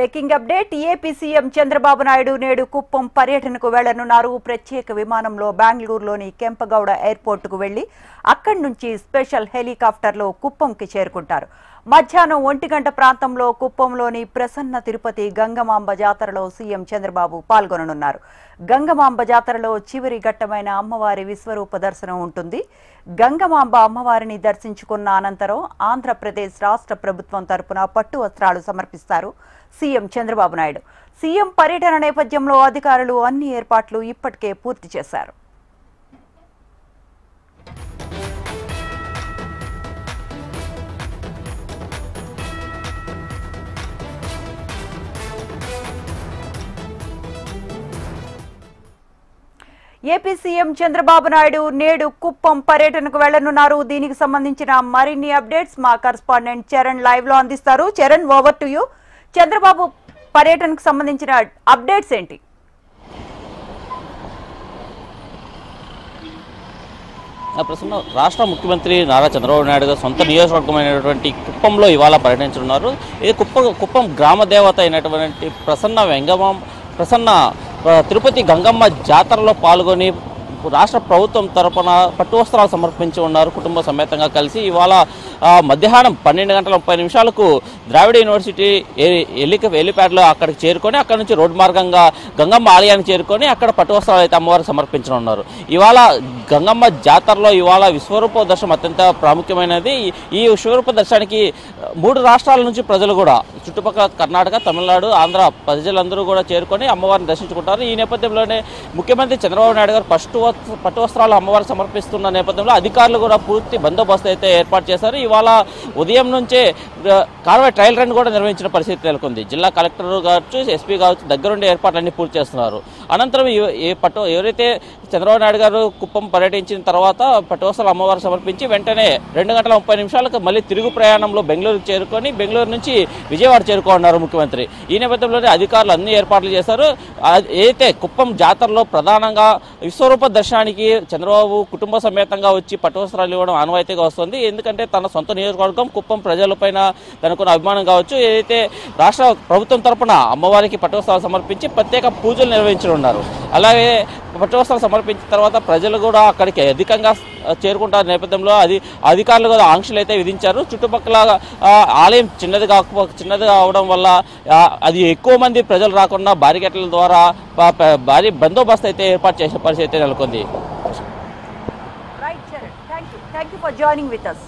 Breaking update AP CM Chandrababu Naidu నేడు కుప్పం పర్యటనకు వెళ్లనున్నారు. ప్రత్యేక విమానంలో బెంగళూరులోని కెంపగౌడ ఎయిర్పోర్టుకు వెళ్లి అక్కడి నుంచి స్పెషల్ హెలికాప్టర్లో కుప్పంకి చేరుకుంటారు. మధ్యాహ్నం 1 గంట ప్రాంతంలో కుప్పంలోని ప్రసన్న తిరుపతి గంగమాంబ జాతరలో సీఎం చంద్రబాబు పాల్గొననున్నారు. గంగమాంబ జాతరలో చివరి ఘట్టమైన అమ్మవారి విశ్వరూప దర్శనం ఉంటుంది. గంగమాంబ అమ్మవారిని దర్శించుకున్న అనంతరం ఆంధ్రప్రదేశ్ రాష్ట్ర ప్రభుత్వం తరపున పట్టు వస్త్రాలు సమర్పిస్తారు సీఎం చంద్రబాబు నాయుడు. సీఎం పర్యటన నేపథ్యంలో అధికారులు అన్ని ఏర్పాట్లు ఇప్పటికే పూర్తి చేశారు. ఏపీ సీఎం చంద్రబాబు నాయుడు నేడు కుప్పం పర్యటనకు వెళ్లనున్నారు. దీనికి సంబంధించిన మరిన్ని అప్డేట్స్ మా కరెస్పాండెంట్ చరణ్ లైవ్ లో అందిస్తారు. Charan, over to you. Chandrababu పర్యటనకు సంబంధించిన అప్డేట్స్ ఏంటి? ప్రస్తుతం రాష్ట్ర ముఖ్యమంత్రి నారా చంద్రబాబు నాయుడు గారు సొంత నియోజకవర్గమైనటువంటి కుప్పంలో ఇవాళ పర్యటించనున్నారు. ఇది కుప్పం గ్రామ దేవత అయినటువంటి ప్రసన్న తిరుపతి గంగమ్మ జాతరలో పాల్గొని రాష్ట్ర ప్రభుత్వం తరపున పట్టు వస్త్రాలు సమర్పించి ఉన్నారు. కుటుంబ సమేతంగా కలిసి ఇవాళ మధ్యాహ్నం 12 గంటల 30 నిమిషాలకు ద్రావిడ యూనివర్సిటీ హెలిప్యాడ్లో అక్కడికి చేరుకొని అక్కడ నుంచి రోడ్డు మార్గంగా గంగమ్మ ఆలయానికి చేరుకొని అక్కడ పట్టు వస్త్రాలు అయితే అమ్మవారికి సమర్పించనున్నారు. ఇవాళ గంగమ్మ జాతరలో ఇవాళ విశ్వరూప దర్శనం అత్యంత ప్రాముఖ్యమైనది. ఈ విశ్వరూప దర్శనానికి 3 రాష్ట్రాల నుంచి ప్రజలు కూడా చుట్టుపక్కల కర్ణాటక, తమిళనాడు, ఆంధ్ర ప్రజలందరూ కూడా చేరుకొని అమ్మవారిని దర్శించుకుంటారు. ఈ నేపథ్యంలోనే ముఖ్యమంత్రి చంద్రబాబు నాయుడు గారు పట్టు వస్త్రాలు అమ్మవారికి సమర్పిస్తున్న నేపథ్యంలో అధికారులు కూడా పూర్తి బందోబస్తు అయితే ఏర్పాటు చేశారు. ఇవాళ ఉదయం నుంచే కాన్వాయ్ ట్రయల్ రన్ కూడా నిర్వహించిన పరిస్థితి నెలకొంది. జిల్లా కలెక్టర్ కావచ్చు, ఎస్పీ కావచ్చు, దగ్గరుండి ఏర్పాట్లన్నీ పూర్తి చేస్తున్నారు. అనంతరం ఎవరైతే చంద్రబాబు నాయుడు గారు కుప్పం పర్యటించిన తర్వాత పట్టు వస్త్రాలు అమ్మవారికి సమర్పించి వెంటనే 2 గంటల 30 నిమిషాలకు మళ్ళీ తిరుగు ప్రయాణంలో బెంగళూరుకు చేరుకొని బెంగళూరు నుంచి విజయవాడ చేరుకోనున్నారు ముఖ్యమంత్రి. ఈ నేపథ్యంలోనే అధికారులు అన్ని ఏర్పాట్లు చేశారు. ఏదైతే కుప్పం జాతరలో ప్రధానంగా విశ్వరూప దర్శనానికి చంద్రబాబు కుటుంబ సమేతంగా వచ్చి పట్టు వస్త్రాలు ఇవ్వడం ఆనవాయితీగా వస్తుంది. ఎందుకంటే తన సొంత నియోజకవర్గం కుప్పం ప్రజలపైన తనకున్న అభిమానం కావచ్చు. ఏదైతే రాష్ట్ర ప్రభుత్వం తరపున అమ్మవారికి పట్టు వస్త్రాలు సమర్పించి ప్రత్యేక పూజలు నిర్వహించనున్నారు. అలాగే పట్టు వస్త్రాలు సమర్పించిన తర్వాత ప్రజలు కూడా అక్కడికి అధికంగా చేరుకుంటారు. నేపథ్యంలో అధికారులు కూడా ఆంక్షలు అయితే విధించారు. చుట్టుపక్కల ఆలయం చిన్నది కావడం వల్ల అది ఎక్కువ మంది ప్రజలు రాకుండా బారికేట్ల ద్వారా భారీ బందోబస్తు అయితే ఏర్పాటు చేసే పరిస్థితి నెలకొంది. Right Charan, thank you for joining with us.